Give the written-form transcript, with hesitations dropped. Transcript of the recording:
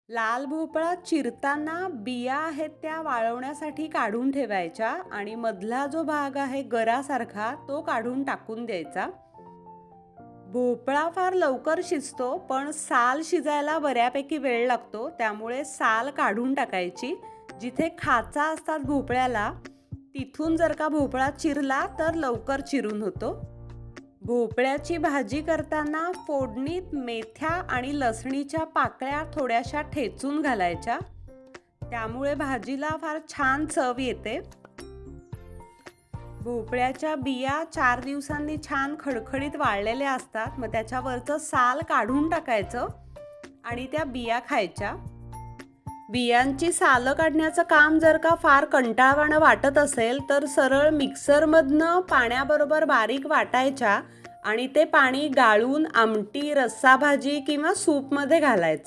लाल भोपळा चिरताना बिया आहेत त्या वाळवण्यासाठी काढून ठेवायच्या आणि मधला जो भाग आहे गरासारखा तो काढून टाकून द्यायचा. भोपळा फार लवकर शिजतो, पण साल शिजायला बऱ्यापैकी वेळ लागतो, त्यामुळे साल काढून टाकायची. जिथे खाचा असतात भोपळ्याला तिथून जर का भोपळा चिरला तर लवकर चिरून होतो. भोपळ्याची भाजी करताना फोडणीत मेथ्या आणि लसणीच्या पाकळ्या थोड्याशा ठेचून घालायच्या, त्यामुळे भाजीला फार छान चव येते. भोपळ्याच्या बिया 4 दिवसांनी छान खडखडीत वाळलेल्या असतात, मग त्याच्यावरचं साल काढून टाकायचं आणि त्या बिया खायच्या. बियांची सालं काढण्याचं काम जर का फार कंटाळवाणं वाटत असेल तर सरळ मिक्सरमधनं पाण्याबरोबर बारीक वाटायच्या आणि ते पाणी गाळून आमटी, रस्सा भाजी किंवा सूपमध्ये घालायचं.